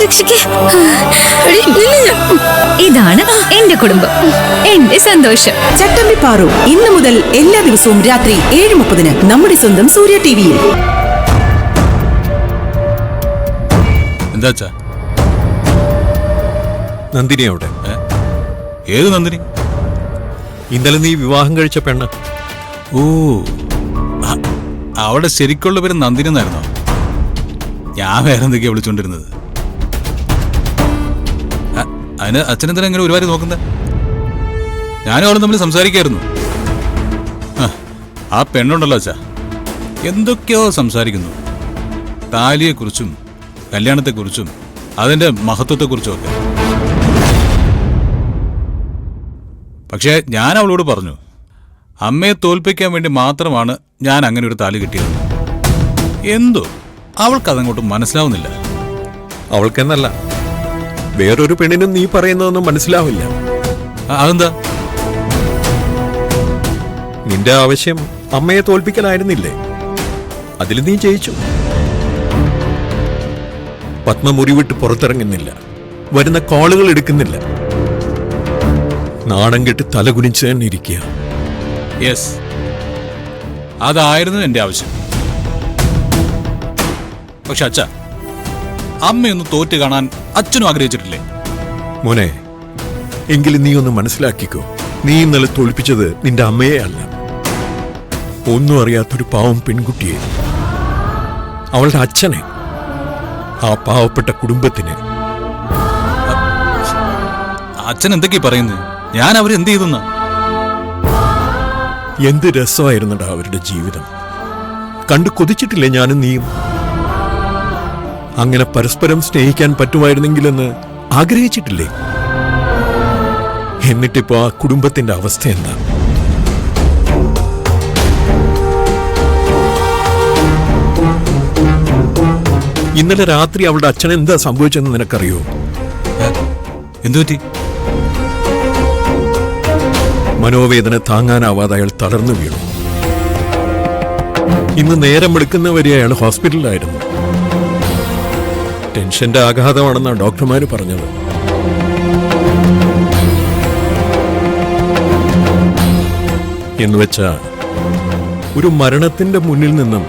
രക്ഷിക്ക്. ഇതാണ് എന്റെ കുടുംബം, എന്റെ സന്തോഷം. ചട്ടമ്പി പാറു ഇന്നു മുതൽ എല്ലാ ദിവസവും രാത്രി 7:30 നമ്മുടെ സ്വന്തം സൂര്യ ടിവിയിൽ. എന്താ നന്ദിനി അവിടെ? ഏത് നന്ദിനി? ഇന്നലെ നീ വിവാഹം കഴിച്ച പെണ്ണ്. ഓ, അവിടെ ശരിക്കുള്ള പേര് നന്ദിനി എന്നായിരുന്നോ? ഞാൻ വേറെ എന്തൊക്കെയാ വിളിച്ചോണ്ടിരുന്നത്. അതിന് അച്ഛനെന്തിനാ ഇങ്ങനെ ഒരുപാട് നോക്കുന്നത്? ഞാനും അവളും തമ്മിൽ സംസാരിക്കായിരുന്നു. ആ പെണ്ണുണ്ടല്ലോ അച്ഛാ, എന്തൊക്കെയോ സംസാരിക്കുന്നു. താലിയെക്കുറിച്ചും കല്യാണത്തെക്കുറിച്ചും അതിന്റെ മഹത്വത്തെക്കുറിച്ചും ഒക്കെ. പക്ഷേ ഞാൻ അവളോട് പറഞ്ഞു, അമ്മയെ തോൽപ്പിക്കാൻ വേണ്ടി മാത്രമാണ് ഞാൻ അങ്ങനെ ഒരു താലി കിട്ടിയത്. എന്തോ അവൾക്കതങ്ങോട്ട് മനസ്സിലാവുന്നില്ല. അവൾക്കെന്നല്ല, വേറൊരു പെണ്ണിനും നീ പറയുന്നതൊന്നും മനസ്സിലാവില്ല. അതെന്താ? നിന്റെ ആവശ്യം അമ്മയെ തോൽപ്പിക്കലായിരുന്നില്ലേ? അതിൽ നീ ജയിച്ചു. പത്മ മുറിവിട്ട് പുറത്തിറങ്ങുന്നില്ല, വരുന്ന കോളുകൾ എടുക്കുന്നില്ല, നാണം കെട്ട് തലകുനിച്ച് തന്നെ ഇരിക്കുക. യെസ്, അതായിരുന്നു എന്റെ ആവശ്യം. പക്ഷെ അച്ഛ, അമ്മയൊന്ന് തോറ്റ് കാണാൻ അച്ഛനും ആഗ്രഹിച്ചിട്ടില്ലേ? മോനെ, എങ്കിലും നീ ഒന്ന് മനസ്സിലാക്കിക്കോ, നീ ഇന്നലെ തോൽപ്പിച്ചത് നിന്റെ അമ്മയെ അല്ല, ഒന്നും അറിയാത്തൊരു പാവം പെൺകുട്ടിയെ, അവളുടെ അച്ഛനെ, ആ പാവപ്പെട്ട കുടുംബത്തിന്. അച്ഛൻ എന്തൊക്കെയാ പറയുന്നത്? ഞാൻ അവരെന്ത് ചെയ്തെന്ന? എന്ത് രസമായിരുന്നടാ അവരുടെ ജീവിതം. കണ്ടു കൊതിച്ചിട്ടില്ലേ ഞാനും നീയും? അങ്ങനെ പരസ്പരം സ്നേഹിക്കാൻ പറ്റുമായിരുന്നെങ്കിലെന്ന് ആഗ്രഹിച്ചിട്ടില്ലേ? എന്നിട്ടിപ്പോ ആ കുടുംബത്തിന്റെ അവസ്ഥ എന്താ? ഇന്നലെ രാത്രി അവളുടെ അച്ഛൻ എന്താ സംഭവിച്ചെന്ന് നിനക്കറിയോ? എന്തുപറ്റി? മനോവേദന താങ്ങാനാവാതെ അയാൾ തളർന്നു വീണു. ഇന്ന് നേരം വെളുക്കുന്നവരെ അയാൾ ഹോസ്പിറ്റലിലായിരുന്നു. ടെൻഷന്റെ ആഘാതമാണെന്നാണ് ഡോക്ടർമാര് പറഞ്ഞത്. എന്നുവെച്ചാ ഒരു മരണത്തിന്റെ മുന്നിൽ നിന്നും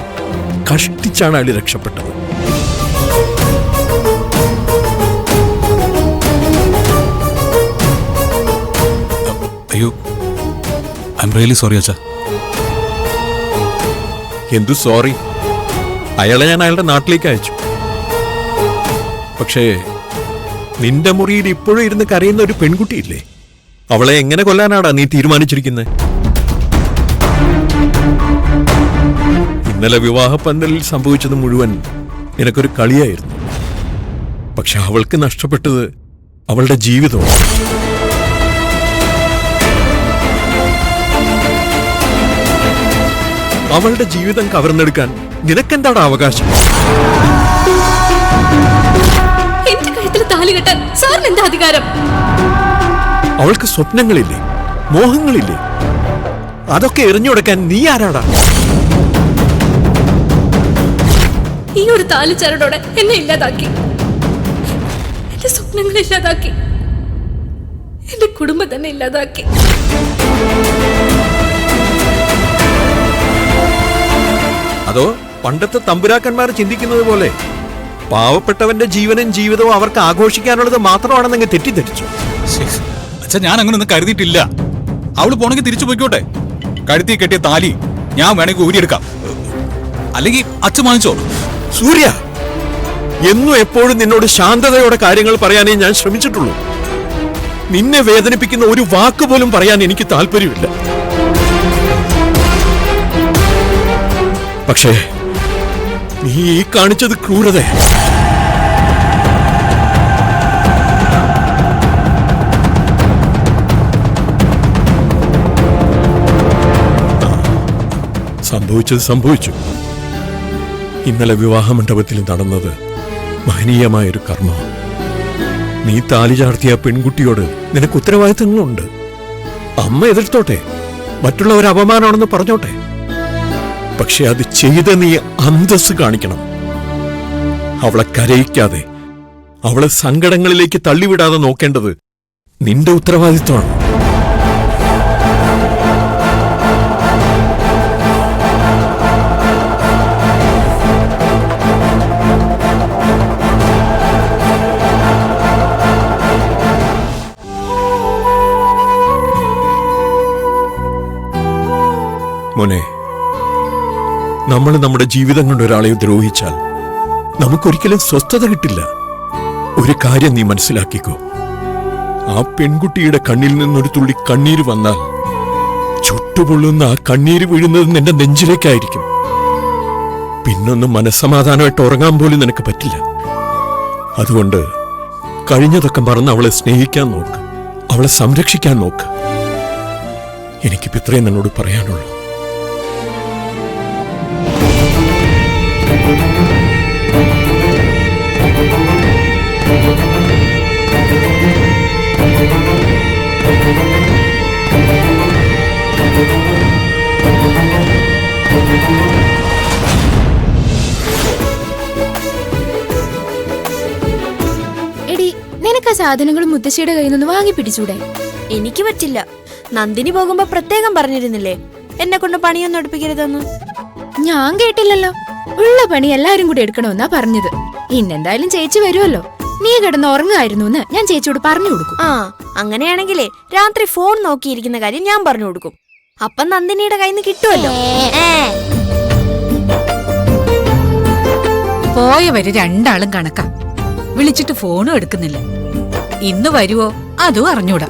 കഷ്ടിച്ചാണ് അയാൾ രക്ഷപ്പെട്ടത്. അയ്യോ, ഐ എം റിയലി സോറി അച്ഛാ. എന്തു സോറി? അയാളെ ഞാൻ അയാളുടെ നാട്ടിലേക്ക് അയച്ചു. പക്ഷേ നിന്റെ മുറിയിൽ ഇപ്പോഴും ഇരുന്ന് കരയുന്ന ഒരു പെൺകുട്ടിയില്ലേ? അവളെ എങ്ങനെ കൊല്ലാനാടാ നീ തീരുമാനിച്ചിരിക്കുന്നത്? ഇന്നലെ വിവാഹപ്പന്തലിൽ സംഭവിച്ചത് മുഴുവൻ നിനക്കൊരു കളിയായിരുന്നു. പക്ഷെ അവൾക്ക് നഷ്ടപ്പെട്ടത് അവളുടെ ജീവിതമാണ്. അവളുടെ ജീവിതം കവർന്നെടുക്കാൻ നിനക്കെന്താണ് അവകാശം? എന്റെ കഴുത്തിൽ താലി കെട്ടാൻ സാറിന് എന്താ അധികാരം? അവൾക്ക് സ്വപ്നങ്ങളില്ലേ, മോഹങ്ങളില്ലേ? അതൊക്കെ എറിഞ്ഞുകൊടുക്കാൻ നീ ആരാടാ? ഈ ഒരു താലിച്ചരടോടെ എന്നെ ഇല്ലാതാക്കി, എന്റെ സ്വപ്നങ്ങൾ ഇല്ലാതാക്കി, എന്റെ കുടുംബം തന്നെ ഇല്ലാതാക്കി. അതോ പണ്ടത്തെ തമ്പുരാക്കന്മാർ ചിന്തിക്കുന്നത് പോലെ പാവപ്പെട്ടവന്റെ ജീവനും ജീവിതവും അവർക്ക് ആഘോഷിക്കാനുള്ളത് മാത്രമാണെന്ന് തെറ്റിദ്ധരിച്ചു? അച്ഛാ, ഞാൻ അങ്ങനെ ഒന്നും കരുതിയിട്ടില്ല. അവള് പോണെങ്കിൽ തിരിച്ചു പോയിക്കോട്ടെ. കഴുത്തി കെട്ടിയ താലി ഞാൻ വേണമെങ്കിൽ ഊരിയെടുക്കാം. അല്ലെങ്കിൽ അച്ഛൻ വാങ്ങിച്ചോ. സൂര്യ, എന്നും എപ്പോഴും നിന്നോട് ശാന്തതയോടെ കാര്യങ്ങൾ പറയാനേ ഞാൻ ശ്രമിച്ചിട്ടുള്ളൂ. നിന്നെ വേദനിപ്പിക്കുന്ന ഒരു വാക്ക് പോലും പറയാൻ എനിക്ക് താല്പര്യമില്ല. പക്ഷേ നീ ഈ കാണിച്ചത് ക്രൂരത. സംഭവിച്ചത് സംഭവിച്ചു. ഇന്നലെ വിവാഹമണ്ഡപത്തിൽ നടന്നത് മഹനീയമായൊരു കർമ്മമാണ്. നീ താലി ചാർത്തിയ പെൺകുട്ടിയോട് നിനക്ക് ഉത്തരവാദിത്തങ്ങളുണ്ട്. അമ്മ എതിർത്തോട്ടെ, മറ്റുള്ളവർ അപമാനമാണെന്ന് പറഞ്ഞോട്ടെ, പക്ഷെ അത് ചെയ്ത നീ അന്തസ് കാണിക്കണം. അവളെ കരയിക്കാതെ അവളെ സങ്കടങ്ങളിലേക്ക് തള്ളിവിടാതെ നോക്കേണ്ടത് നിന്റെ ഉത്തരവാദിത്വമാണ്. മോനെ, നമ്മൾ നമ്മുടെ ജീവിതം കൊണ്ട് ഒരാളെ ദ്രോഹിച്ചാൽ നമുക്കൊരിക്കലും സ്വസ്ഥത കിട്ടില്ല. ഒരു കാര്യം നീ മനസ്സിലാക്കിക്കോ, ആ പെൺകുട്ടിയുടെ കണ്ണിൽ നിന്നൊരു തുള്ളി കണ്ണീര് വന്നാൽ ചുട്ടുപൊള്ളുന്ന ആ കണ്ണീര് വീഴുന്നത് നിന്റെ നെഞ്ചിലേക്കായിരിക്കും. പിന്നൊന്നും മനസ്സമാധാനമായിട്ട് ഉറങ്ങാൻ പോലും നിനക്ക് പറ്റില്ല. അതുകൊണ്ട് കഴിഞ്ഞതൊക്കെ മറന്ന് അവളെ സ്നേഹിക്കാൻ നോക്ക്, അവളെ സംരക്ഷിക്കാൻ നോക്ക്. എനിക്കിപ്പോ ഇത്രയും നിന്നോട് പറയാനുള്ളൂ. എടി, നിനക്ക് ആ സാധനങ്ങൾ മുത്തശ്ശിയുടെ കയ്യിൽ നിന്ന് വാങ്ങി പിടിച്ചൂടെ? എനിക്ക് പറ്റില്ല. നന്ദിനി പോകുമ്പോ പ്രത്യേകം പറഞ്ഞിരുന്നില്ലേ എന്നെ കൊണ്ട് പണിയൊന്നും എടുപ്പിക്കരുതെന്ന്? ഞാൻ കേട്ടില്ലല്ലോ. ഉള്ള പണി എല്ലാരും കൂടി എടുക്കണമെന്നാ പറഞ്ഞത്. ഇന്നെന്തായാലും ചേച്ചി വരുമല്ലോ, നീ കിടന്ന് ഉറങ്ങായിരുന്നു എന്ന് ഞാൻ ചേച്ചിയോട് പറഞ്ഞു കൊടുക്കും. ആ, അങ്ങനെയാണെങ്കിലേ രാത്രി ഫോൺ നോക്കിയിരിക്കുന്ന കാര്യം ഞാൻ പറഞ്ഞു കൊടുക്കും. അപ്പം നന്ദിനിയുടെ കയ്യിൽ നിന്ന് കിട്ടുമല്ലോ. പോയവര് രണ്ടാളും കണക്കാ. വിളിച്ചിട്ട് ഫോണും എടുക്കുന്നില്ല. ഇന്ന് വരുവോ അതും അറിഞ്ഞൂടാ.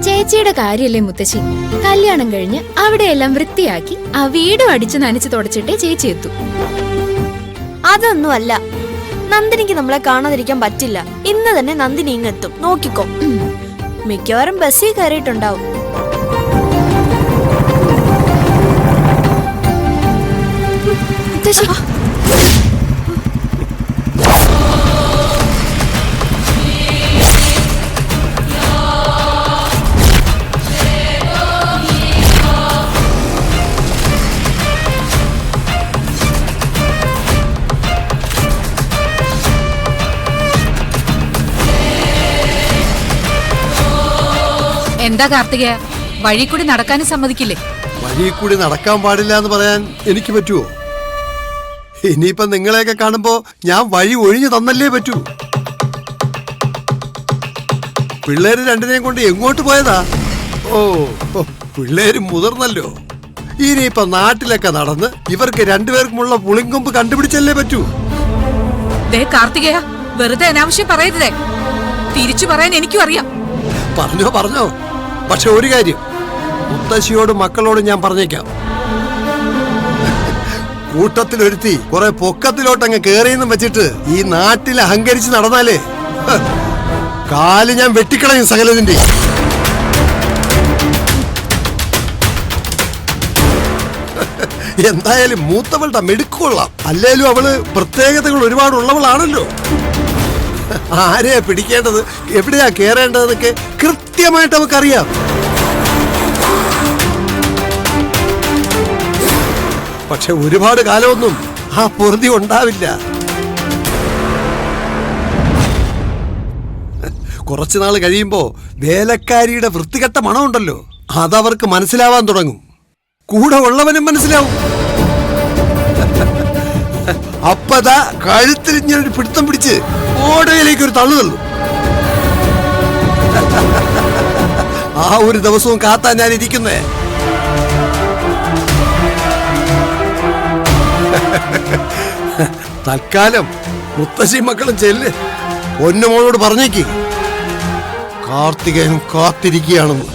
ചേച്ചിയുടെ കാര്യല്ലേ മുത്തശ്ശി, കല്യാണം കഴിഞ്ഞ് അവിടെയെല്ലാം വൃത്തിയാക്കി ആ വീടും അടിച്ചു നനച്ച് തുടച്ചിട്ടേ ചേച്ചി എത്തു. അതൊന്നുമല്ല, നന്ദിനിക്ക് നമ്മളെ കാണാതിരിക്കാൻ പറ്റില്ല. ഇന്ന് തന്നെ നന്ദിനി ഇങ്ങെത്തും, നോക്കിക്കോ. മിക്കവാറും ബസ്സിൽ കയറിയിട്ടുണ്ടാവും. മുത്തശ്ശി, എന്താ കാർത്തികേയ, വഴി കൂടി നടക്കാനും സമ്മതിക്കില്ലേ? വഴി കൂടി നടക്കാൻ പാടില്ല എന്ന് പറയാൻ എനിക്ക് പറ്റുമോ? ഇനിയിപ്പൊ നിങ്ങളെയൊക്കെ കാണുമ്പോ ഞാൻ വഴി ഒഴിഞ്ഞു തന്നല്ലേ പറ്റൂ. പിള്ളേര് രണ്ടിനെയും കൊണ്ട് എങ്ങോട്ട് പോയതാ? ഓ, പിള്ളേര് മുതിർന്നല്ലോ. ഇനിയിപ്പൊ നാട്ടിലൊക്കെ നടന്ന് ഇവർക്ക് രണ്ടുപേർക്കുമുള്ള പുളിങ്കൊമ്പ് കണ്ടുപിടിച്ചല്ലേ പറ്റൂ. ദേ കാർത്തികേയ, വെറുതെ അനാവശ്യം പറയരുതേ. തിരിച്ചു പറയാൻ എനിക്കും അറിയാം. പറഞ്ഞോ പറഞ്ഞോ, പക്ഷെ ഒരു കാര്യം മുത്തശ്ശിയോടും മക്കളോടും ഞാൻ പറഞ്ഞേക്കാം. കൂട്ടത്തിലൊരുത്തി കുറെ പൊക്കത്തിലോട്ടങ്ങ് കേറിയെന്നും വെച്ചിട്ട് ഈ നാട്ടിൽ അഹങ്കരിച്ച് നടന്നാലേ കാല് ഞാൻ വെട്ടിക്കളയും സകലതിന്റെ. എന്തായാലും മൂത്തവളുടെ മെടുക്കൊള്ളാം. അല്ലേലും അവള് പ്രത്യേകതകൾ ഒരുപാടുള്ളവളാണല്ലോ. ആരെയാ പിടിക്കേണ്ടത്, എവിടെയാ കേറേണ്ടതെന്നൊക്കെ കൃത്യമായിട്ട് അവൾക്കറിയാം. പക്ഷെ ഒരുപാട് കാലമൊന്നും ആ പൊറുതി ഉണ്ടാവില്ല. കുറച്ചു നാൾ കഴിയുമ്പോ വേലക്കാരിയുടെ വൃത്തികെട്ട മണമുണ്ടല്ലോ, അതവർക്ക് മനസ്സിലാവാൻ തുടങ്ങും. കൂടെ ഉള്ളവനും മനസ്സിലാവും. അപ്പതാ കഴുത്തിൽ ഇങ്ങനൊരു പിടുത്തം പിടിച്ച് ഓടയിലേക്ക് ഒരു തള്ളു തള്ളു. ആ ഒരു ദിവസവും കാത്താൻ ഞാൻ ഇരിക്കുന്നേ. തൽക്കാലം മുത്തശ്ശി മക്കളും ചെല്ല്, പൊന്നുമോളോട് പറഞ്ഞേക്ക് കാർത്തികേയൻ കാത്തിരിക്കുകയാണെന്ന്.